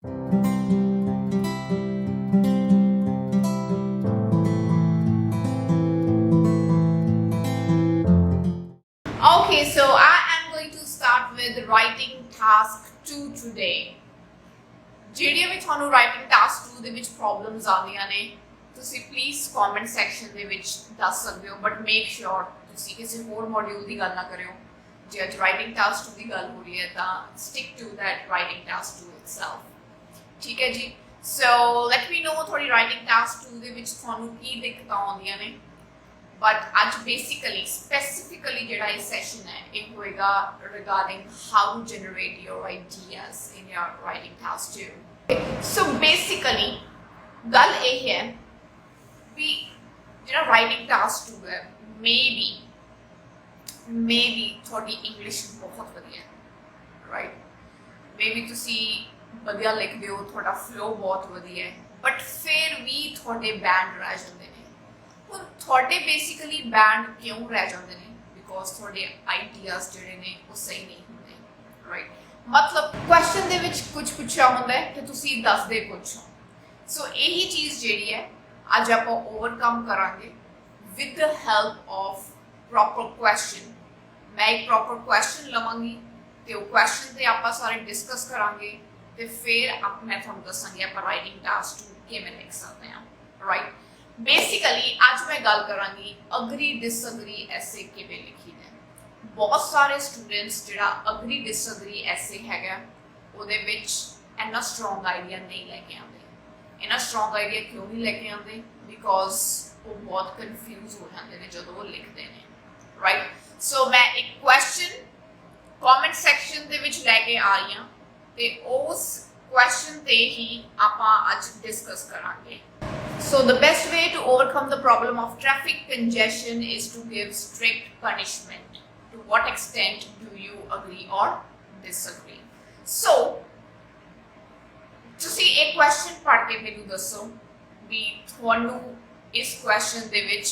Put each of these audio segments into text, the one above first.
Okay, so I am going to start with writing task 2 today. ਜਿਹੜੀਆਂ ਵੀ ਤੁਹਾਨੂੰ writing task 2 ਦੇ ਵਿੱਚ problems ਆਉਂਦੀਆਂ ਨੇ ਤੁਸੀਂ ਪਲੀਜ਼ ਕਮੈਂਟ ਸੈਕਸ਼ਨ ਦੇ ਵਿੱਚ ਦੱਸ ਸਕਦੇ ਹੋ, ਬਟ ਮੇਕ ਸ਼ੋਰ ਤੁਸੀਂ ਕਿਸੇ ਹੋਰ ਮੋਡਿਊਲ ਦੀ ਗੱਲ ਨਾ ਕਰਿਓ। ਜੇ ਅੱਜ ਰਾਈਟਿੰਗ ਟਾਸਕ 2 ਦੀ ਗੱਲ ਹੋ ਰਹੀ ਹੈ ਤਾਂ stick to that writing task 2 itself. ਠੀਕ ਹੈ ਜੀ। ਸੋ ਲੈਟ ਮੀ ਨੋ ਤੁਹਾਡੀ ਰਾਈਟਿੰਗ ਟਾਸਕ 2 ਦੇ ਵਿੱਚ ਤੁਹਾਨੂੰ ਕੀ ਦਿੱਕਤਾਂ ਆਉਂਦੀਆਂ ਨੇ। But ਅੱਜ basically specifically ਜਿਹੜਾ ਇਹ session ਹੈ ਇਹ ਹੋਏਗਾ regarding how to generate your ideas in your writing task 2. So basically ਗੱਲ ਇਹ ਹੈ ਵੀ ਜਿਹੜਾ writing task 2 ਹੈ maybe ਤੁਹਾਡੀ ਇੰਗਲਿਸ਼ ਬਹੁਤ ਵਧੀਆ ਹੈ, right? maybe ਤੁਸੀਂ ਵਧੀਆ ਲਿਖਦੇ ਹੋ, ਤੁਹਾਡਾ flow ਬਹੁਤ ਵਧੀਆ ਹੈ, but ਫਿਰ ਵੀ ਤੁਹਾਡੇ band ਰਹਿ ਜਾਂਦੇ ਨੇ। ਹੁਣ ਤੁਹਾਡੇ ਬੇਸਿਕਲੀ ਬੈਂਡ ਕਿਉਂ ਰਹਿ ਜਾਂਦੇ ਨੇ? ਬਿਕੋਜ਼ ਤੁਹਾਡੇ ਆਈਡੀਆਜ਼ ਜਿਹੜੇ ਨੇ ਉਹ ਸਹੀ ਨਹੀਂ ਹੁੰਦੇ, ਰਾਈਟ? ਮਤਲਬ ਕੁਐਸਚਨ ਦੇ ਵਿੱਚ ਕੁਝ ਪੁੱਛਿਆ ਹੁੰਦਾ ਹੈ ਕਿ ਤੁਸੀਂ ਦੱਸਦੇ ਕੁਝ ਹੋ। ਸੋ ਇਹੀ ਚੀਜ਼ ਜਿਹੜੀ ਹੈ ਅੱਜ ਆਪਾਂ ਓਵਰਕਮ ਕਰਾਂਗੇ with the help of proper question. ਮੈਂ ਇੱਕ ਪ੍ਰੋਪਰ ਕੁਐਸਚਨ ਲਵਾਂਗੀ ਤੇ ਉਹ ਕੁਐਸਚਨ ਤੇ ਆਪਾਂ ਸਾਰੇ ਡਿਸਕਸ ਕਰਾਂਗੇ ਤੇ ਫਿਰ ਮੈਂ ਤੁਹਾਨੂੰ ਦੱਸਾਂਗੀ ਆਪਾਂ ਰਾਈਟਿੰਗ ਟਾਸਕ 2 ਕਿਵੇਂ ਲਿਖ ਸਕਦੇ ਹਾਂ, ਰਾਈਟ? ਬੇਸਿਕਲੀ ਅੱਜ ਮੈਂ ਗੱਲ ਕਰਾਂਗੀ ਅਗਰੀ ਡਿਸਅਗਰੀ ਐਸੇ ਕਿਵੇਂ ਲਿਖੀਦਾ। ਬਹੁਤ ਸਾਰੇ ਸਟੂਡੈਂਟਸ ਜਿਹੜਾ ਅਗਰੀ ਡਿਸਅਗਰੀ ਐਸੇ ਹੈਗਾ ਉਹਦੇ ਵਿੱਚ ਇੰਨਾ ਸਟਰੋਂਗ ਆਈਡੀਆ ਨਹੀਂ ਲੈ ਕੇ ਆਉਂਦੇ। ਇੰਨਾ ਸਟਰੋਂਗ ਆਈਡੀਆ ਕਿਉਂ ਨਹੀਂ ਲੈ ਕੇ ਆਉਂਦੇ? ਬਿਕੋਜ਼ ਉਹ ਬਹੁਤ ਕਨਫਿਊਜ਼ ਹੋ ਜਾਂਦੇ ਨੇ ਜਦੋਂ ਉਹ ਲਿਖਦੇ ਨੇ, ਰਾਈਟ? ਸੋ ਮੈਂ ਇੱਕ ਕੁਐਸਚਨ ਕਮੈਂਟ ਸੈਕਸ਼ਨ ਦੇ ਵਿੱਚ ਲੈ ਕੇ ਆ ਰਹੀ ਹਾਂ ਤੇ ਉਸ ਕੁਐਸਚਨ ਤੇ ਹੀ ਆਪਾਂ ਅੱਜ ਡਿਸਕਸ ਕਰਾਂਗੇ। So the best way to overcome the problem of traffic congestion is to give strict punishment. To what extent do you agree or disagree? So, ਤੁਸੀਂ ਇਹ question ਪੜ੍ਹ ਕੇ ਮੈਨੂੰ ਦੱਸੋ ਵੀ ਤੁਹਾਨੂੰ ਇਸ question ਦੇ ਵਿੱਚ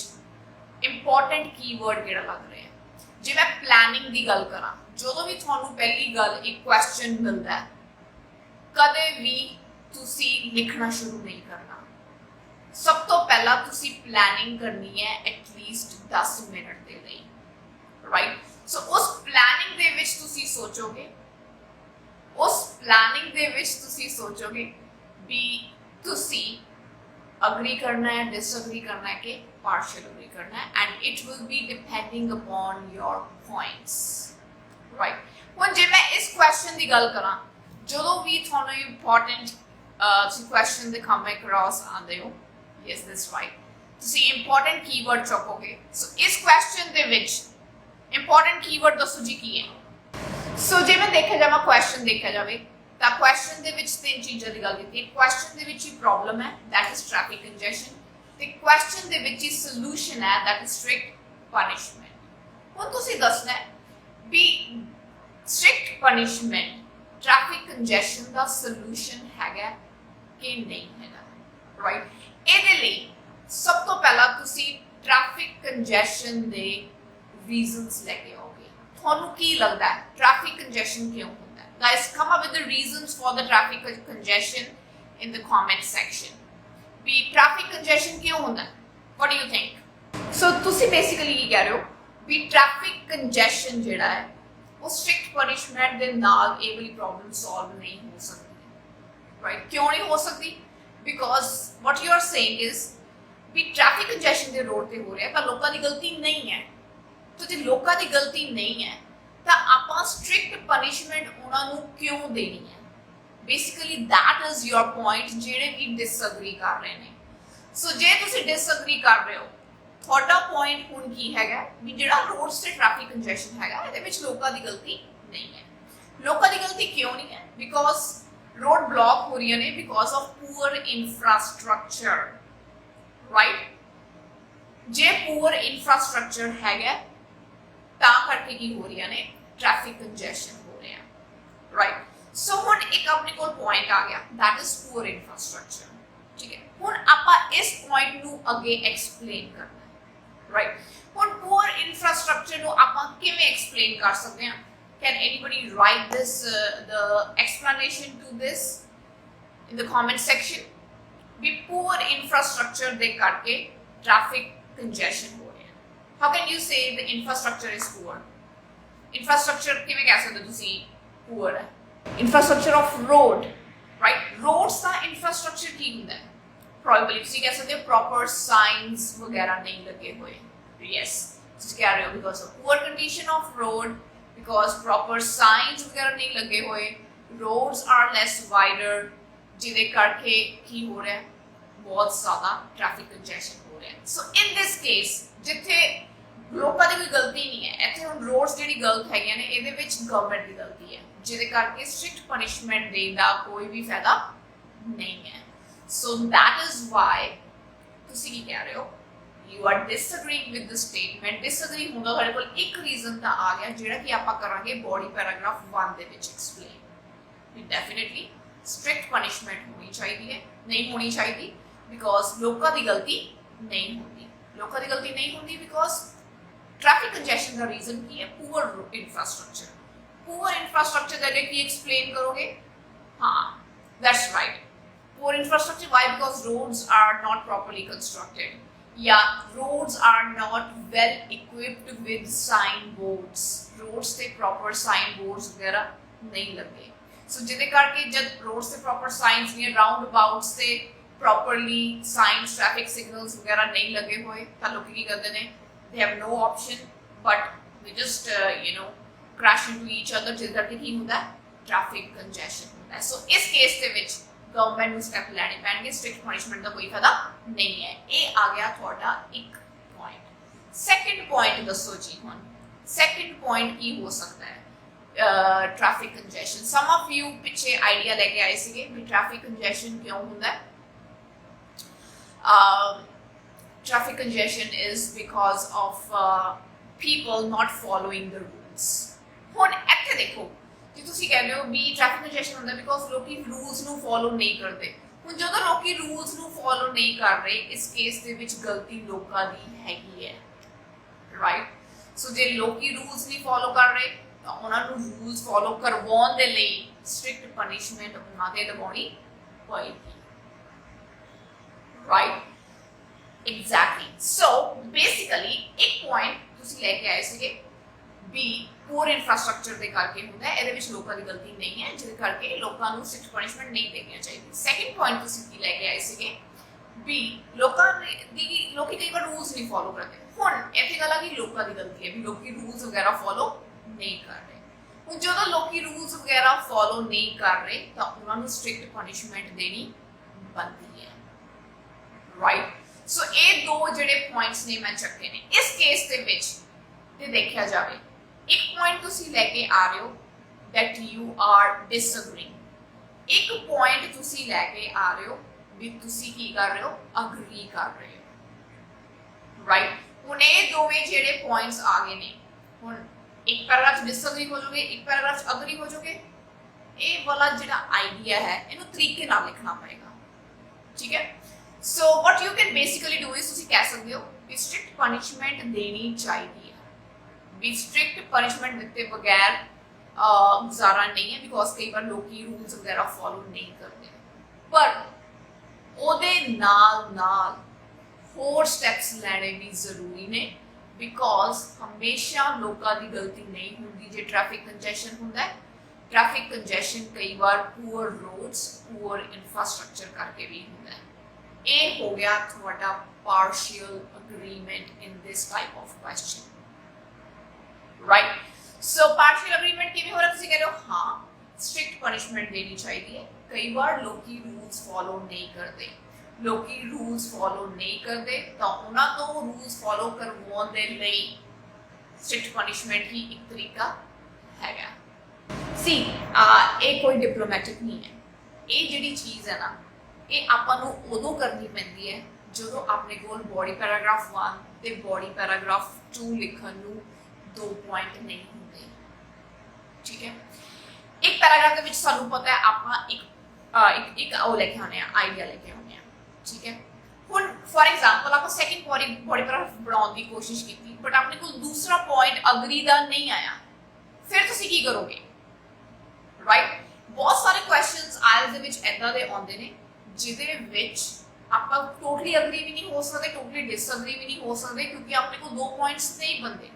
important keyword ਕਿਹੜਾ ਲੱਗ ਰਿਹਾ ਹੈ। ਜੇ ਮੈਂ planning ਦੀ ਗੱਲ ਕਰਾਂ, ਜਦੋਂ ਵੀ ਤੁਹਾਨੂੰ ਪਹਿਲੀ ਗੱਲ ਇੱਕ question ਮਿਲਦਾ ਹੈ ਕਦੇ ਵੀ ਤੁਸੀਂ ਲਿਖਣਾ ਸ਼ੁਰੂ ਨਹੀਂ ਕਰਨਾ। ਸਭ ਤੋਂ ਪਹਿਲਾਂ ਤੁਸੀਂ ਪਲੈਨਿੰਗ ਕਰਨੀ ਹੈ ਐਟਲੀਸਟ 10 ਮਿੰਟ ਦੇ ਲਈ, ਰਾਈਟ? ਸੋ ਉਸ ਪਲੈਨਿੰਗ ਦੇ ਵਿੱਚ ਤੁਸੀਂ ਸੋਚੋਗੇ ਵੀ ਤੁਸੀਂ ਅਗਰੀ ਕਰਨਾ ਹੈ, ਡਿਸਅਗਰੀ ਕਰਨਾ ਹੈ ਕਿ ਪਾਰਸ਼ਲ ਅਗਰੀ ਕਰਨਾ ਹੈ, and it will be depending upon your points, right? ਹੁਣ ਜੇ ਮੈਂ ਇਸ ਕੁਐਸਚਨ ਦੀ ਗੱਲ ਕਰਾਂ, ਜਦੋਂ ਵੀ ਤੁਹਾਨੂੰ ਇੰਪੋਰਟੈਂਟ ਕੁਐਸਚਨ ਦੇ ਸਾਹਮਣੇ ਕ੍ਰਾਸ ਆਉਂਦੇ ਹੋ, yes that's right, ਤੁਸੀਂ ਇੰਪੋਰਟੈਂਟ ਕੀਵਰਡ ਚੁੱਕੋਗੇ। ਸੋ ਇਸ ਕੁਐਸਚਨ ਦੇ ਵਿੱਚ ਇੰਪੋਰਟੈਂਟ ਕੀਵਰਡ ਦੱਸੋ ਜੀ ਕੀ ਹੈ? ਸੋ ਜੇ ਮੈਂ ਕੁਐਸਚਨ ਦੇਖਿਆ ਜਾਵੇ ਤਾਂ ਕੁਐਸਚਨ ਦੇ ਵਿੱਚ ਤਿੰਨ ਚੀਜ਼ਾਂ ਦੀ ਗੱਲ ਕੀਤੀ। ਕੁਐਸਚਨ ਦੇ ਵਿੱਚ ਹੀ ਪ੍ਰੋਬਲਮ ਹੈ, that is traffic congestion, ਤੇ ਕੁਐਸਚਨ ਦੇ ਵਿੱਚ ਹੀ ਸੋਲੂਸ਼ਨ ਹੈ, that is strict punishment। ਹੁਣ ਤੁਸੀਂ ਦੱਸਣਾ ਹੈ ਵੀ strict punishment traffic congestion ਦਾ ਸੋਲੂਸ਼ਨ ਹੈਗਾ ਕਿ ਨਹੀਂ ਹੈਗਾ, ਰਾਈਟ? ਇਹਦੇ ਲਈ ਸਭ ਤੋਂ ਪਹਿਲਾਂ ਤੁਸੀਂ ਟ੍ਰੈਫਿਕ ਕੰਜੈਸ਼ਨ ਦੇ ਰੀਜ਼ਨਸ ਲੈ ਕੇ ਆਓਗੇ। ਤੁਹਾਨੂੰ ਕੀ ਲੱਗਦਾ ਹੈ ਟ੍ਰੈਫਿਕ ਕੰਜੈਸ਼ਨ ਕਿਉਂ ਹੁੰਦਾ ਹੈ? Guys come up with the reasons for the traffic congestion in the comment section. ਵੀ ਟ੍ਰੈਫਿਕ ਕੰਜੈਸ਼ਨ ਕਿਉਂ ਹੁੰਦਾ ਹੈ? What do you think? So ਤੁਸੀਂ ਬੇਸਿਕਲੀ ਕੀ ਕਹਿ ਰਹੇ ਹੋ ਵੀ ਟ੍ਰੈਫਿਕ ਕੰਜੈਸ਼ਨ ਜਿਹੜਾ ਹੈ ਉਹ ਸਟ੍ਰਿਕਟ ਪਨਿਸ਼ਮੈਂਟ ਦੇ ਨਾਲ ਇਹ ਵਾਲੀ ਪ੍ਰੋਬਲਮ ਸੋਲਵ ਨਹੀਂ ਹੋ ਸਕਦੀ, ਰਾਈਟ? ਕਿਉਂ ਨਹੀਂ ਹੋ ਸਕਦੀ? Because what you are saying is ਵੀ ਟ੍ਰੈਫਿਕ ਕੰਜੈਸ਼ਨ ਦੇ ਰੋਡ ਤੇ ਹੋ ਰਿਹਾ ਤਾਂ ਲੋਕਾਂ ਦੀ ਗਲਤੀ ਨਹੀਂ ਹੈ। ਤਾਂ ਜੇ ਲੋਕਾਂ ਦੀ ਗਲਤੀ ਨਹੀਂ ਹੈ ਤਾਂ ਆਪਾਂ ਸਟ੍ਰਿਕਟ ਪਨਿਸ਼ਮੈਂਟ ਉਹਨਾਂ ਨੂੰ ਕਿਉਂ ਦੇਣੀ ਹੈ? Basically that is your point ਜਿਹੜੇ ਵੀ ਡਿਸਅਗਰੀ ਕਰ ਰਹੇ ਨੇ। ਸੋ ਜੇ ਤੁਸੀਂ ਡਿਸਅਗਰੀ ਕਰ ਰਹੇ ਹੋ, ਤੁਹਾਡਾ ਪੁਆਇੰਟ ਹੁਣ ਕੀ ਹੈਗਾ ਵੀ ਜਿਹੜਾ ਰੋਡਸ ਤੇ ਟ੍ਰੈਫਿਕ ਕੰਜੈਸ਼ਨ ਹੈਗਾ ਇਹਦੇ ਵਿੱਚ ਲੋਕਾਂ ਦੀ ਗਲਤੀ ਨਹੀਂ ਹੈ। ਲੋਕਾਂ ਦੀ ਗਲਤੀ ਕਿਉਂ ਨਹੀਂ ਹੈ? ਬਿਕੋਜ਼ रोड ब्लॉक हो रही है because of poor infrastructure, right? J poor infrastructure हैगा ਤਾਂ ਕਰਕੇ ਕੀ ਹੋ ਰਹੀਆਂ ਨੇ traffic congestion ਹੋ ਰਿਹਾ, right? so ਹੁਣ ਇੱਕ ਆਪਣੇ ਕੋਲ point ਆ ਗਿਆ, that is poor infrastructure, ਠੀਕ ਹੈ? ਹੁਣ ਆਪਾਂ ਇਸ point ਨੂੰ ਅੱਗੇ explain ਕਰਨਾ ਹੈ, right? ਹੁਣ poor infrastructure ਨੂੰ ਆਪਾਂ ਕਿਵੇਂ explain ਕਰ ਸਕਦੇ ਹਾਂ? Can anybody write this the explanation to this? in the comment section भी poor infrastructure ਦੇ ਕਰਕੇ traffic congestion हो रहा है। How can you say the infrastructure is poor? Infrastructure ਕਿਵੇਂ ਕਹਿ ਸਕਦੇ ਤੁਸੀਂ poor ਹੈ? Infrastructure of road, right? Roads the infrastructure ਕੀ ਹੁੰਦਾ ਹੈ? Probably ਤੁਸੀਂ ਕਹਿ ਸਕਦੇ ਹੋ proper signs ਵਗੈਰਾ ਨਹੀਂ ਲੱਗੇ ਹੋਏ। Yes, ਤੁਸੀਂ ਕਹਿ ਰਹੇ ਹੋ because of poor condition of road, because proper signs ਵਗੈਰਾ ਨਹੀਂ ਲੱਗੇ ਹੋਏ, roads are less wider, ਜਿਹਦੇ ਕਰਕੇ ਕੀ ਹੋ ਰਿਹਾ ਹੈ? ਬਹੁਤ ਜ਼ਿਆਦਾ traffic congestion ਹੋ ਰਿਹਾ ਹੈ। So in this case ਜਿੱਥੇ ਲੋਕਾਂ ਦੀ ਕੋਈ ਗਲਤੀ ਨਹੀਂ ਹੈ, ਇੱਥੇ ਹੁਣ roads ਜਿਹੜੀ ਗਲਤ ਹੈਗੀਆਂ ਨੇ ਇਹਦੇ ਵਿੱਚ ਗਵਰਨਮੈਂਟ ਦੀ ਗਲਤੀ ਹੈ, ਜਿਹਦੇ ਕਰਕੇ ਸਟ੍ਰਿਕਟ ਪਨਿਸ਼ਮੈਂਟ ਦੇਣ ਦਾ ਕੋਈ ਵੀ ਫਾਇਦਾ ਨਹੀਂ ਹੈ। So that is why ਤੁਸੀਂ ਕੀ ਕਹਿ ਰਹੇ ਹੋ? You are disagreeing with the statement। disagree ਹੁੰਦਾ ਤੁਹਾਡੇ ਕੋਲ ਇੱਕ ਰੀਜ਼ਨ ਤਾਂ ਆ ਗਿਆ ਜਿਹੜਾ ਕਿ ਆਪਾਂ ਕਰਾਂਗੇ ਬੋਡੀ ਪੈਰਾਗ੍ਰਾਫ 1 ਦੇ ਵਿੱਚ ਐਕਸਪਲੇਨ। ਵੀ ਡੈਫੀਨਿਟਲੀ ਸਟ੍ਰਿਕਟ ਪਨਿਸ਼ਮੈਂਟ ਹੋਣੀ ਚਾਹੀਦੀ ਹੈ, ਨਹੀਂ ਹੋਣੀ ਚਾਹੀਦੀ ਬਿਕੋਜ਼ ਲੋਕਾਂ ਦੀ ਗਲਤੀ ਨਹੀਂ ਹੁੰਦੀ। ਲੋਕਾਂ ਦੀ ਗਲਤੀ ਨਹੀਂ ਹੁੰਦੀ ਬਿਕੋਜ਼ ਟ੍ਰੈਫਿਕ ਕੰਜੈਸ਼ਨ ਦਾ ਰੀਜ਼ਨ ਕੀ ਹੈ? Poor infrastructure. ਪੂਅਰ ਇਨਫਰਾਸਟ੍ਰਕਚਰ ਦਾ ਕੀ ਐਕਸਪਲੇਨ ਕਰੋਗੇ? ਹਾਂ, that's right, poor infrastructure. Why? Because roads are not properly constructed. Yeah, roads are not well equipped with signboards. Roads ਤੇ proper signboards ਵਗੈਰਾ ਨਹੀਂ ਲੱਗੇ। So ਜਿਹਦੇ ਕਰਕੇ ਜਦ roads ਤੇ proper signs ਨਹੀਂ, roundabouts ਤੇ properly signs, traffic signals ਵਗੈਰਾ ਨਹੀਂ ਲੱਗੇ ਹੋਏ ਤਾਂ ਲੋਕੀ ਕੀ ਕਰਦੇ ਨੇ? They have no option but they just crash into each other, ਜਿਹਦੇ ਕਰਕੇ ਕੀ ਹੁੰਦਾ? Traffic congestion ਹੁੰਦਾ ਹੈ। So ਇਸ ਕੇਸ ਦੇ ਵਿੱਚ ਗਵਰਨਮੈਂਟ ਨੂੰ ਸਟੈਪ ਲੈਣੇ ਪੈਣਗੇ। ਸਟ੍ਰਿਕਟ ਪਨਿਸ਼ਮੈਂਟ ਦਾ ਕੋਈ ਫਾਇਦਾ ਨਹੀਂ ਹੈ। ਇਹ ਆ ਗਿਆ ਤੁਹਾਡਾ ਇੱਕ ਪੁਆਇੰਟ। ਸੈਕੰਡ ਪੁਆਇੰਟ ਦੱਸੋ ਜੀ ਹੁਣ। ਸੈਕੰਡ ਪੁਆਇੰਟ ਕੀ ਹੋ ਸਕਦਾ ਹੈ? Traffic congestion. Some of you ਪਿੱਛੇ ਆਈਡੀਆ ਲੈ ਕੇ ਆਏ ਸੀਗੇ ਵੀ ਟ੍ਰੈਫਿਕ ਕੰਜੈਸ਼ਨ ਕਿਉਂ ਹੁੰਦਾ ਹੈ? Traffic congestion is because of people not following the rules। ਹੁਣ ਇੱਥੇ ਦੇਖੋ ਕਿ ਤੁਸੀਂ ਕਹਿੰਦੇ ਹੋ ਵੀ ਟ੍ਰੈਫਿਕ ਕੰਜੈਸ਼ਨ ਹੁੰਦਾ ਬਿਕੋਜ਼ ਲੋਕੀ ਰੂਲਸ ਨੂੰ ਫੋਲੋ ਨਹੀਂ ਕਰਦੇ। ਹੁਣ ਜਦੋਂ ਲੋਕੀ ਰੂਲਸ ਨੂੰ ਫੋਲੋ ਨਹੀਂ ਕਰ ਰਹੇ, ਇਸ ਕੇਸ ਦੇ ਵਿੱਚ ਗਲਤੀ ਲੋਕਾਂ ਦੀ ਹੈਗੀ ਹੈ, ਰਾਈਟ? ਸੋ ਜੇ ਲੋਕੀ ਰੂਲਸ ਨਹੀਂ ਫੋਲੋ ਕਰ ਰਹੇ ਤਾਂ ਉਹਨਾਂ ਨੂੰ ਰੂਲਸ ਫੋਲੋ ਕਰਵਾਉਣ ਦੇ ਲਈ ਸਟ੍ਰਿਕਟ ਪਨਿਸ਼ਮੈਂਟ ਉਹਨਾਂ ਤੇ ਲਗਾਉਣੀ ਪਏਗੀ, ਰਾਈਟ? ਐਗਜ਼ੈਕਟਲੀ। ਸੋ ਬੇਸਿਕਲੀ ਇੱਕ ਪੁਆਇੰਟ ਤੁਸੀਂ ਲੈ ਕੇ ਆਏ ਸੀਗੇ ਵੀ ਪੂਰ ਇਨਫਰਾਸਟ੍ਰਕਚਰ ਦੇ ਕਰਕੇ ਹੁੰਦਾ ਹੈ, ਇਹਦੇ ਵਿੱਚ ਲੋਕਾਂ ਦੀ ਗਲਤੀ ਨਹੀਂ ਹੈ, ਜਿਹਦੇ ਕਰਕੇ ਲੋਕਾਂ ਨੂੰ ਸਟ੍ਰਿਕਟ ਪਨਿਸ਼ਮੈਂਟ ਨਹੀਂ ਦੇਣੀ ਚਾਹੀਦੀ। ਸੈਕੰਡ ਪੁਆਇੰਟ ਤੁਸੀਂ ਕੀ ਲੈ ਕੇ ਆਏ ਸੀਗੇ ਵੀ ਲੋਕੀ ਕਈ ਵਾਰ ਰੂਲਸ ਨਹੀਂ ਫੋਲੋ ਕਰਦੇ। ਹੁਣ ਇੱਥੇ ਗੱਲ ਆ ਕਿ ਲੋਕਾਂ ਦੀ ਗਲਤੀ ਹੈ ਵੀ ਲੋਕੀ ਰੂਲਸ ਵਗੈਰਾ ਫੋਲੋ ਨਹੀਂ ਕਰ ਰਹੇ। ਹੁਣ ਜਦੋਂ ਲੋਕੀ ਰੂਲਸ ਵਗੈਰਾ ਫੋਲੋ ਨਹੀਂ ਕਰ ਰਹੇ ਤਾਂ ਉਹਨਾਂ ਨੂੰ ਸਟ੍ਰਿਕਟ ਪਨਿਸ਼ਮੈਂਟ ਦੇਣੀ ਬਣਦੀ ਹੈ, ਰਾਈਟ? ਸੋ ਇਹ ਦੋ ਜਿਹੜੇ ਪੁਆਇੰਟਸ ਨੇ ਮੈਂ ਚੱਕੇ ਨੇ ਇਸ ਕੇਸ ਦੇ ਵਿੱਚ। ਤੇ ਦੇਖਿਆ ਜਾਵੇ ਇੱਕ ਪੁਆਇੰਟ ਤੁਸੀਂ ਲੈ ਕੇ ਆ ਰਹੇ ਹੋ that you are disagreeing, ਇੱਕ ਪੁਆਇੰਟ ਤੁਸੀਂ ਲੈ ਕੇ ਆ ਰਹੇ ਹੋ ਵੀ ਤੁਸੀਂ ਕੀ ਕਰ ਰਹੇ ਹੋ? ਅਗਰੀ ਕਰ ਰਹੇ ਹੋ, ਰਾਈਟ? ਹੁਣ ਇਹ ਦੋਵੇਂ ਜਿਹੜੇ ਪੁਆਇੰਟਸ ਆ ਗਏ ਨੇ, ਹੁਣ ਇੱਕ ਪੈਰਾਗ੍ਰਾਫ ਡਿਸਅਗਰੀ ਹੋ ਜਾਓਗੇ, ਇੱਕ ਪੈਰਾਗ੍ਰਾਫ ਅਗਰੀ ਹੋ ਜਾਓਗੇ। ਇਹ ਵਾਲਾ ਜਿਹੜਾ ਆਈਡੀਆ ਹੈ ਇਹਨੂੰ ਤਰੀਕੇ ਨਾਲ ਲਿਖਣਾ ਪਏਗਾ, ਠੀਕ ਹੈ? ਸੋ what you can basically do is ਤੁਸੀਂ ਕਹਿ ਸਕਦੇ ਹੋ ਕਿ ਸਟ੍ਰਿਕਟ ਪਨਿਸ਼ਮੈਂਟ ਦੇਣੀ ਚਾਹੀਦੀ ਹੈ, ਵੀ ਸਟ੍ਰਿਕਟ ਪਨਿਸ਼ਮੈਂਟ ਦਿੱਤੇ ਬਗੈਰ ਗੁਜ਼ਾਰਾ ਨਹੀਂ ਹੈ ਬਿਕੋਜ਼ ਕਈ ਵਾਰ ਲੋਕੀ ਰੂਲਸ ਵਗੈਰਾ ਫੋਲੋ ਨਹੀਂ ਕਰਦੇ। ਪਰ ਉਹਦੇ ਨਾਲ ਹੋਰ ਸਟੈਪਸ ਲੈਣੇ ਵੀ ਜ਼ਰੂਰੀ ਨੇ ਬਿਕੋਜ਼ ਹਮੇਸ਼ਾ ਲੋਕਾਂ ਦੀ ਗਲਤੀ ਨਹੀਂ ਹੁੰਦੀ ਜੇ ਟ੍ਰੈਫਿਕ ਕੰਜੈਸ਼ਨ ਹੁੰਦਾ ਹੈ। ਟ੍ਰੈਫਿਕ ਕੰਜੈਸ਼ਨ ਕਈ ਵਾਰ ਪੂਅਰ ਰੋਡਸ, ਪੂਅਰ ਇਨਫਰਾਸਟ੍ਰਕਚਰ ਕਰਕੇ ਵੀ ਹੁੰਦਾ ਹੈ। ਇਹ ਹੋ ਗਿਆ ਤੁਹਾਡਾ partial agreement in this type of question, right? So partial agreement ਕਿਵੇਂ ਹੋ ਰਿਹਾ? ਤੁਸੀਂ ਕਹਿ ਰਹੇ ਹੋ ਹਾਂ ਸਟ੍ਰਿਕਟ ਪਨਿਸ਼ਮੈਂਟ ਦੇਣੀ ਚਾਹੀਦੀ ਹੈ। ਕਈ ਵਾਰ ਲੋਕੀ ਰੂਲਸ ਫੋਲੋ ਨਹੀਂ ਕਰਦੇ, ਲੋਕੀ ਰੂਲਸ ਫੋਲੋ ਨਹੀਂ ਕਰਦੇ ਤਾਂ ਉਹਨਾਂ ਤੋਂ ਰੂਲਸ ਫੋਲੋ ਕਰਵਾਉਣ ਦੇ ਲਈ ਸਟ੍ਰਿਕਟ ਪਨਿਸ਼ਮੈਂਟ ਹੀ ਇੱਕ ਤਰੀਕਾ ਹੈਗਾ। ਸੀ ਇਹ ਕੋਈ ਡਿਪਲੋਮੈਟਿਕ ਨਹੀਂ ਹੈ। ਇਹ ਜਿਹੜੀ ਚੀਜ਼ ਹੈ ਨਾ, ਇਹ ਆਪਾਂ ਨੂੰ ਉਦੋਂ ਕਰਨੀ ਪੈਂਦੀ ਹੈ ਜਦੋਂ ਆਪਣੇ ਕੋਲ ਬੋਡੀ ਪੈਰਾਗ੍ਰਾਫ 1 ਤੇ ਬੋਡੀ ਪੈਰਾਗ੍ਰਾਫ 2 ਲਿਖਣ ਨੂੰ 2 ਪੁਆਇੰਟ ਨਹੀਂ ਹੁੰਦੇ, ਠੀਕ ਹੈ? ਇੱਕ ਪੈਰਾਗ੍ਰਾਫ ਦੇ ਵਿੱਚ ਸਾਨੂੰ ਪਤਾ ਹੈ ਆਪਾਂ ਇੱਕ ਉਹ ਲੈ ਕੇ ਆਉਂਦੇ ਹਾਂ, ਆਈਡੀਆ ਲੈ ਕੇ ਆਉਂਦੇ ਹਾਂ, ਠੀਕ ਹੈ? ਹੁਣ ਫॉर एग्जांपल ਆਪਾਂ ਸੈਕਿੰਡ ਬੋਡੀ ਪੈਰਾਗ੍ਰਾਫ ਬਣਾਉਣ ਦੀ ਕੋਸ਼ਿਸ਼ ਕੀਤੀ ਬਟ ਆਪਣੇ ਕੋਲ ਦੂਸਰਾ ਪੁਆਇੰਟ ਅਗਰੀ ਦਾ ਨਹੀਂ ਆਇਆ, ਫਿਰ ਤੁਸੀਂ ਕੀ ਕਰੋਗੇ, ਰਾਈਟ? बहुत सारे क्वेश्चंस IELTS ਦੇ ਵਿੱਚ ਇਦਾਂ ਦੇ ਆਉਂਦੇ ਨੇ ਜਿਹਦੇ ਵਿੱਚ ਆਪਾਂ ਟੋਟਲੀ ਅਗਰੀ ਵੀ ਨਹੀਂ ਹੋ ਸਕਦੇ, ਟੋਟਲੀ ਡਿਸਅਗਰੀ ਵੀ ਨਹੀਂ ਹੋ ਸਕਦੇ, ਕਿਉਂਕਿ ਆਪਣੇ ਕੋਲ ਦੋ ਪੁਆਇੰਟਸ ਨਹੀਂ ਬਣਦੇ।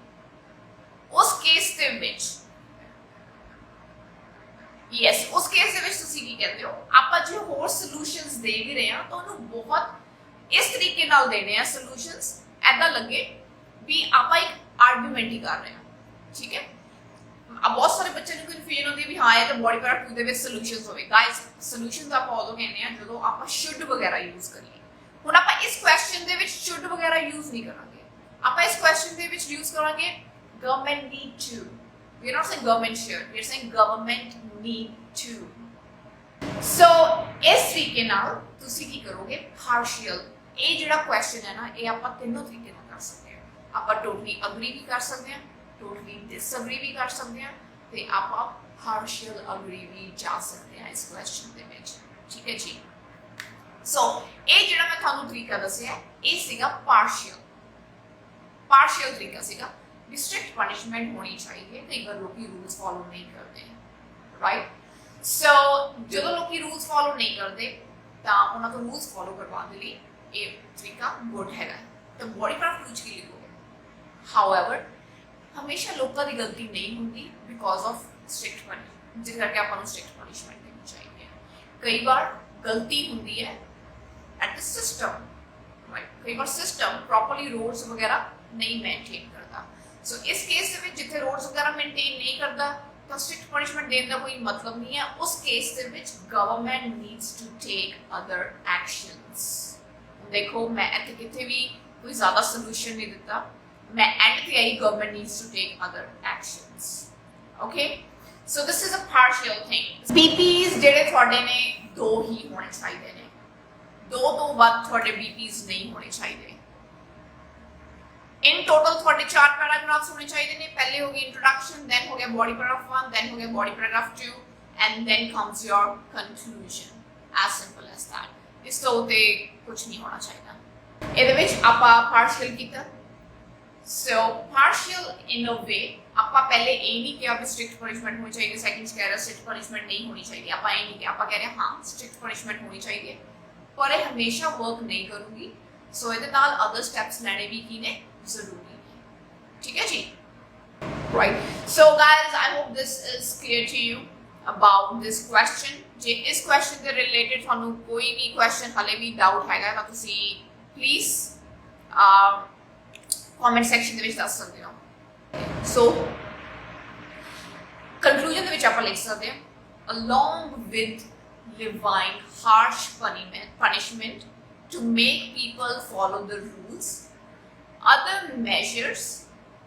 ਉਸ ਕੇਸ ਦੇ ਵਿੱਚ ਯੈਸ, ਉਸ ਕੇਸ ਦੇ ਵਿੱਚ ਤੁਸੀਂ ਕੀ ਕਹਿੰਦੇ ਹੋ, ਆਪਾਂ ਜੇ ਹੋਰ ਸੋਲੂਸ਼ਨਸ ਦੇ ਵੀ ਰਹੇ ਹਾਂ ਤਾਂ ਉਹਨੂੰ ਬਹੁਤ ਇਸ ਤਰੀਕੇ ਨਾਲ ਦੇਣੇ ਆ ਸੋਲੂਸ਼ਨਸ, ਐਦਾਂ ਲੱਗੇ ਵੀ ਆਪਾਂ ਇੱਕ ਆਰਗੂਮੈਂਟ ਹੀ ਕਰ ਰਹੇ ਹਾਂ, ਠੀਕ ਹੈ। ਬਹੁਤ ਸਾਰੇ ਬੱਚਿਆਂ ਨੂੰ ਕਨਫਿਊਜ਼ਨ ਹੁੰਦੀ ਹੈ ਵੀ ਹਾਂ ਇਹ ਤਾਂ ਬੋਡੀ ਪੈਰਾਗ੍ਰਾਫ 2 ਦੇ ਵਿੱਚ ਸੋਲੂਸ਼ਨਸ ਹੋਵੇ। ਗਾਇਸ ਸੋਲੂਸ਼ਨਸ ਆਪਾਂ ਉਦੋਂ ਕਹਿੰਦੇ ਆ ਜਦੋਂ ਆਪਾਂ ਸ਼ੁੱਡ ਵਗੈਰਾ ਯੂਜ਼ ਕਰੀਏ। ਹੁਣ ਆਪਾਂ ਇਸ ਕੁਐਸਚਨ ਦੇ ਵਿੱਚ ਸ਼ੁੱਡ ਵਗੈਰਾ ਯੂਜ਼ ਨਹੀਂ ਕਰਾਂਗੇ, ਆਪਾਂ ਇਸ ਕੁਐਸਚਨ ਦੇ ਵਿੱਚ ਯੂਜ਼ ਕਰਾਂਗੇ government need to. We are not saying government should, we are saying government need to. So ਇਸ ਤਰੀਕੇ ਨਾਲ ਤੁਸੀਂ ਕੀ ਕਰੋਗੇ, ਪਾਰਸ਼ੀਅਲ। ਇਹ ਜਿਹੜਾ ਕੁਐਸਚਨ ਹੈ ਨਾ, ਇਹ ਆਪਾਂ ਤਿੰਨੋਂ ਤਰੀਕੇ ਨਾਲ ਕਰ ਸਕਦੇ ਹਾਂ। ਆਪਾਂ ਟੋਟਲੀ ਅਗਰੀ ਵੀ ਕਰ ਸਕਦੇ ਹਾਂ, ਟੋਟਲੀ ਡਿਸਅਗਰੀ ਵੀ ਕਰ ਸਕਦੇ ਹਾਂ, ਤੇ ਆਪਾਂ ਪਾਰਸ਼ੀਅਲ ਅਗਰੀ ਵੀ ਜਾ ਸਕਦੇ ਹਾਂ ਇਸ ਕੁਐਸਚਨ ਦੇ ਵਿੱਚ, ਠੀਕ ਹੈ ਜੀ। ਸੋ ਇਹ ਜਿਹੜਾ ਮੈਂ ਤੁਹਾਨੂੰ ਤਰੀਕਾ ਦੱਸਿਆ ਇਹ ਸੀਗਾ ਪਾਰਸ਼ੀਅਲ ਤਰੀਕਾ ਸੀਗਾ। स्ट्रिक्ट पनिशमेंट होनी चाहिए, कई बार लोग रूल्स फॉलो नहीं करते, राइट। सो जो लोग रूल्स फॉलो नहीं करते तो उन्होंने तो रूल्स फॉलो करवाने लिए ये तरीका गुड है। तो बॉडी पैराग्राफ पूछ के लिखोगे, हाउएवर हमेशा लोगों की गलती नहीं होती बिकॉज ऑफ स्ट्रिक्ट पनिशमेंट, जिस करके आपको स्ट्रिक्ट पनिशमेंट देनी चाहिए। कई बार गलती होती है एट द सिस्टम, राइट। कई बार सिस्टम प्रॉपरली रूल्स वगैरह नहीं मेनटेन करता। सो इस केस ਦੇ ਵਿੱਚ ਜਿੱਥੇ ਰੋਡਸ ਵਗੈਰਾ ਮੇਨਟੇਨ ਨਹੀਂ ਕਰਦਾ ਤਾਂ ਸਟ੍ਰਿਕਟ ਪਨਿਸ਼ਮੈਂਟ ਦੇਣ ਦਾ ਕੋਈ ਮਤਲਬ ਨਹੀਂ ਹੈ। ਉਸ ਕੇਸ ਦੇ ਵਿੱਚ government needs to take other actions. ਦੇਖੋ ਮੈਂ ਇੱਥੇ ਕਿਤੇ ਵੀ ਕੋਈ ਜ਼ਿਆਦਾ ਸੋਲੂਸ਼ਨ ਨਹੀਂ ਦਿੱਤਾ, ਮੈਂ ਐਂਡ ਤੇ I government needs to take other actions, okay. So this is a partial thing. BPs ਜਿਹੜੇ ਤੁਹਾਡੇ ਨੇ ਦੋ ਹੀ ਹੋਣੇ ਚਾਹੀਦੇ ਨੇ, ਦੋ ਤੋਂ ਵੱਧ ਤੁਹਾਡੇ ਬੀਪੀਜ਼ ਨਹੀਂ ਹੋਣੇ ਚਾਹੀਦੇ। इन टोटल थोड़े 4 पैराग्राफ्स होने चाहिए ने। पहले हो गई इंट्रोडक्शन, देन हो गया बॉडी पैराग्राफ 1, देन हो गया body paragraph 2, and then comes your conclusion. As simple as that. इस तो उते कुछ नहीं होना चाहिए। ਇਹਦੇ ਵਿੱਚ ਆਪਾਂ ਪਾਰਸ਼ੀਅਲ ਕੀਤਾ। सो पार्शियल इन अ वे ਆਪਾਂ ਪਹਿਲੇ ਇਹ ਨਹੀਂ ਕਿਹਾ ਕਿ ਸਟ੍ਰਿਕਟ ਪਨਿਸ਼ਮੈਂਟ ਹੋਣੀ ਚਾਹੀਦੀ, ਸੈਕਿੰਡ ਕਹਿ ਰਿਹਾ ਸਟ੍ਰਿਕਟ ਪਨਿਸ਼ਮੈਂਟ ਨਹੀਂ ਹੋਣੀ ਚਾਹੀਦੀ। ਆਪਾਂ ਇਹ ਨਹੀਂ ਕਿਹਾ, ਆਪਾਂ ਕਹਿ ਰਹੇ ਹਾਂ ਸਟ੍ਰਿਕਟ ਪਨਿਸ਼ਮੈਂਟ ਹੋਣੀ ਚਾਹੀਦੀ ਹੈ, ਪਰ ਇਹ ਹਮੇਸ਼ਾ ਵਰਕ ਨਹੀਂ ਕਰੂਗੀ। ਸੋ ਇਹਦੇ ਨਾਲ ਅਦਰ ਸਟੈਪਸ ਲੈਣੇ ਵੀ ਕੀ ਨੇ, ਜ਼ਰੂਰੀ ਹੈ, ਠੀਕ ਹੈ ਜੀ, right. So guys I hope this is clear to you about this question. ਜੇ ਇਸ ਕੁਐਸਚਨ ਦੇ ਰਿਲੇਟਡ ਤੁਹਾਨੂੰ ਕੋਈ ਵੀ ਕੁਐਸਚਨ ਹਲੇ ਵੀ ਡਾਊਟ ਹੈਗਾ ਤਾਂ ਤੁਸੀਂ ਪਲੀਜ਼ ਕਮੈਂਟ ਸੈਕਸ਼ਨ ਦੇ ਵਿੱਚ ਦੱਸ ਸਕਦੇ ਹੋ। ਸੋ ਕੰਕਲੂਜਨ ਦੇ ਵਿੱਚ ਆਪਾਂ ਲਿਖ ਸਕਦੇ ਹਾਂ, along with levying harsh punishment to make people follow the rules, other measures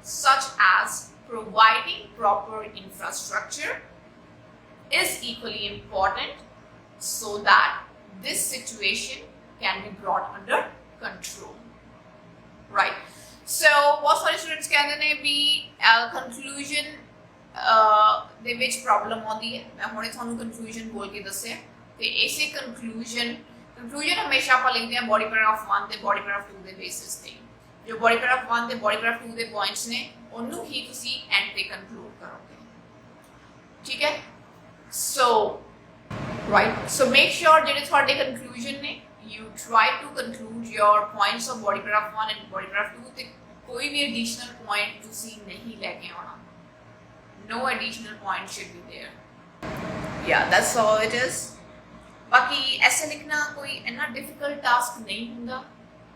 such as providing proper infrastructure is equally important so that this situation can be brought under control, right? So बहुत सारे students कहते हैं भी conclusion ਦੇ ਵਿੱਚ problem आती है। मैं ਹੁਣੇ ਤੁਹਾਨੂੰ conclusion बोल के दस्या ਤੇ ਇਸੇ conclusion ਹਮੇਸ਼ਾ ਆਪਾਂ ਲਿਖਦੇ ਹਾਂ body paragraph 1 ਤੇ body paragraph 2 ਦੇ basis ਤੇ। जो body paragraph 1 ਤੇ body paragraph 2 ਦੇ points ਨੇ ਉਹਨੂੰ ਹੀ ਤੁਸੀਂ end ਤੇ conclude ਕਰੋਗੇ, ਠੀਕ ਹੈ। So right, so make sure ਜਿਹੜੇ ਤੁਹਾਡੇ conclusion ਨੇ you try to conclude your points of body paragraph 1 and body paragraph 2 ਤੇ ਕੋਈ ਵੀ additional point ਤੁਸੀਂ ਨਹੀਂ ਲੈ ਕੇ ਆਉਣਾ। No additional point should be there. Yeah, that's all it is. ਬਾਕੀ ਐਸੇ ਲਿਖਣਾ ਕੋਈ ਇੰਨਾ difficult task ਨਹੀਂ ਹੁੰਦਾ।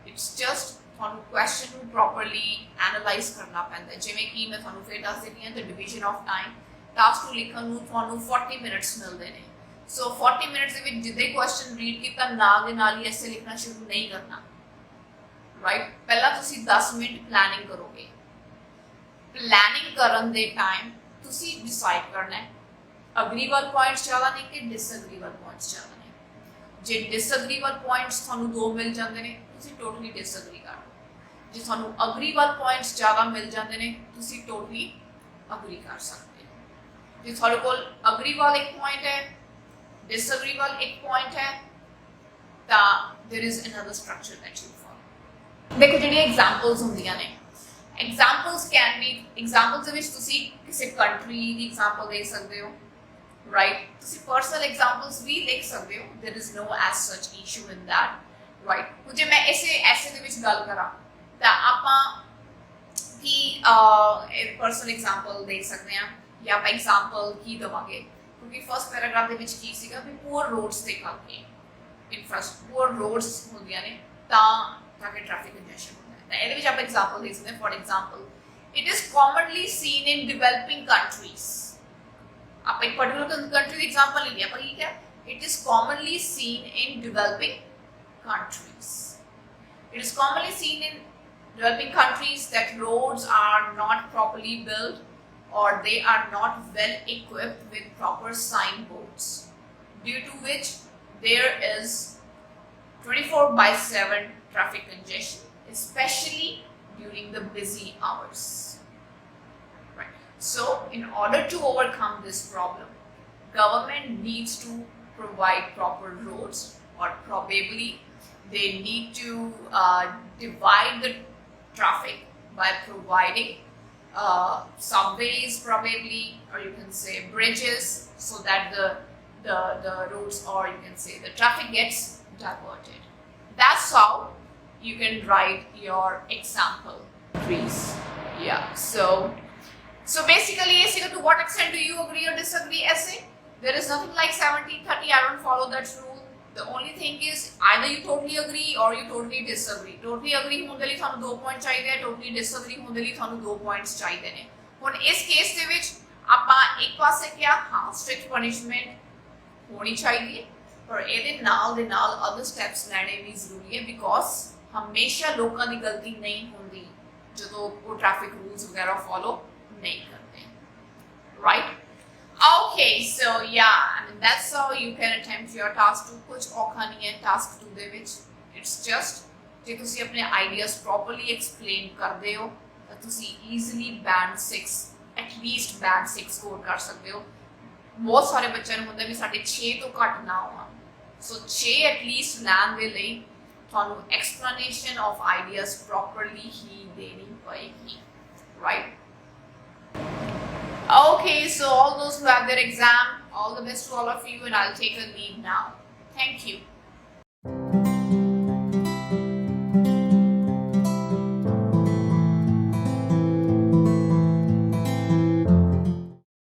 It's just ਤੁਹਾਨੂੰ question ਨੂੰ properly analyze ਕਰਨਾ ਪੈਂਦਾ। ਜਿਵੇਂ ਕਿ ਮੈਂ ਤੁਹਾਨੂੰ ਫਿਰ ਦੱਸ ਦਿੰਦੀ ਹਾਂ the division of time, task 2 ਲਿਖਣ ਨੂੰ ਤੁਹਾਨੂੰ 40 minutes ਮਿਲਦੇ ਨੇ। ਸੋ 40 ਮਿੰਟਸ ਦੇ ਵਿੱਚ ਜਿੱਦਾਂ ਕੁਐਸਚਨ ਰੀਡ ਕੀਤਾ ਨਾਲ ਦੇ ਨਾਲ ਹੀ ਐਸੇ ਲਿਖਣਾ ਸ਼ੁਰੂ ਨਹੀਂ ਕਰਨਾ, ਰਾਈਟ। ਪਹਿਲਾਂ ਤੁਸੀਂ 10 ਮਿੰਟ ਪਲੈਨਿੰਗ ਕਰੋਗੇ। ਪਲੈਨਿੰਗ ਕਰਨ ਦੇ ਟਾਈਮ ਤੁਸੀਂ ਡਿਸਾਈਡ ਕਰਨਾ ਹੈ ਅਗਰੀਵਲ ਪੁਆਇੰਟਸ ਜ਼ਿਆਦਾ ਨੇ ਕਿ ਡਿਸਅਗਰੀਵਲ ਪੁਆਇੰਟਸ ਜ਼ਿਆਦਾ ਨੇ। ਜੇ ਡਿਸਅਗਰੀਵਲ ਪੁਆਇੰਟਸ ਤੁਹਾਨੂੰ 2 ਮਿਲ ਜਾਂਦੇ ਨੇ ਤੁਸੀਂ ਟੋਟਲੀ ਡਿਸਅਗਰੀ ਕਰ ਲਓ। ਜੇ ਤੁਹਾਨੂੰ ਅਗਰੀਵਲ ਪੁਆਇੰਟਸ ਜ਼ਿਆਦਾ ਮਿਲ ਜਾਂਦੇ ਨੇ ਤੁਸੀਂ ਟੋਟਲੀ ਅਗਰੀ ਕਰ ਸਕਦੇ ਹੋ। ਜੇ ਤੁਹਾਡੇ ਕੋਲ ਅਗਰੀਵਲ ਇੱਕ ਪੁਆਇੰਟ ਹੈ, disagreeable एक point है ਤਾਂ there is another structure that you follow। देखो ਜਿਹੜੀਆਂ examples ਹੁੰਦੀਆਂ ਨੇ, examples can be examples ਦੇ ਵਿੱਚ ਤੁਸੀਂ ਕਿਸੇ country ਦੀ example ਦੇ ਸਕਦੇ ਹੋ, right? ਤੁਸੀਂ personal examples ਵੀ ਲਿਖ ਸਕਦੇ ਹੋ, there is no as such issue in that, right? ਹੁਣ ਜੇ ਮੈਂ ਐਸੇ ਦੇ ਵਿੱਚ ਗੱਲ ਕਰਾਂ ਤਾਂ ਆਪਾਂ ਕੀ personal example ਦੇਖ ਸਕਦੇ ਹਾਂ ਜਾਂ ਆਪਾਂ example ਕੀ ਦਵਾਂਗੇ, ਕਿਉਂਕਿ ਫਸਟ ਪੈਰਾਗ੍ਰਾਫ ਦੇ ਵਿੱਚ ਕੀ ਸੀਗਾ ਵੀ ਪੂਅਰ ਰੋਡਸ ਦੇ ਕਰਕੇ ਪੂਅਰ ਰੋਡਸ ਹੁੰਦੀਆਂ ਨੇ ਤਾਂ ਕਿ ਟ੍ਰੈਫਿਕ ਕੰਜੈਸ਼ਨ ਹੁੰਦਾ ਹੈ। ਤਾਂ ਇਹਦੇ ਵਿੱਚ ਆਪਾਂ example ਦੇਖ ਸਕਦੇ ਹਾਂ, for example it is commonly seen in developing countries। आप एक पर्टिकुलर कंट्री एग्जांपल ले लिया, पर ये क्या, it is commonly seen in developing countries। It is commonly seen in developing countries that roads are not properly built or they are not well equipped with proper signboards, due to which there is 24/7 traffic congestion, especially during the busy hours। So, in order to overcome this problem, government needs to provide proper roads, or probably they need to divide the traffic by providing subways, probably, or you can say bridges, so that the roads, or you can say the traffic gets diverted. That's how you can write your example trees. Yeah. So basically, to what extent do you agree or disagree essay? There is nothing like 70-30. I don't follow that rule. The only thing is either you totally agree or you totally disagree. Totally agree होने लिए थानू 2 points चाहिए, totally disagree होने लिए थानू 2 points चाहिए ने। ਹੁਣ इस case ਦੇ ਵਿੱਚ ਆਪਾਂ ਇੱਕ ਪਾਸੇ ਕਿਹਾ ਹਾਂ strict punishment ਹੋਣੀ ਚਾਹੀਦੀ ਹੈ, ਪਰ ਇਹਦੇ ਨਾਲ other steps ਲੈਣੇ ਵੀ ਜ਼ਰੂਰੀ ਹੈ, because ਹਮੇਸ਼ਾ ਲੋਕਾਂ ਦੀ ਗਲਤੀ ਨਹੀਂ ਹੁੰਦੀ ਜਦੋਂ ਉਹ traffic rules ਵਗੈਰਾ follow नहीं करते, right? Okay, so yeah, I mean that's how you can attempt your task 2। कुछ औखा नहीं है task 2 ਦੇ ਵਿੱਚ, it's just ਜੇ ਤੁਸੀਂ ਆਪਣੇ ideas properly explain ਕਰਦੇ ਹੋ ਤਾਂ ਤੁਸੀਂ easily band 6 at least band 6 score ਕਰ ਸਕਦੇ ਹੋ। ਬਹੁਤ ਸਾਰੇ ਬੱਚਿਆਂ ਨੂੰ ਹੁੰਦਾ ਵੀ ਸਾਡੇ 6 ਤੋਂ ਘੱਟ ਨਾ ਆਉਣ, so 6 at least ਲੈਣ ਦੇ ਲਈ ਤੁਹਾਨੂੰ explanation of ideas properly ਹੀ ਦੇਣੀ ਪਏਗੀ, right? Okay, so all those who have their exam, all the best to all of you, and I'll take a leave now. Thank you.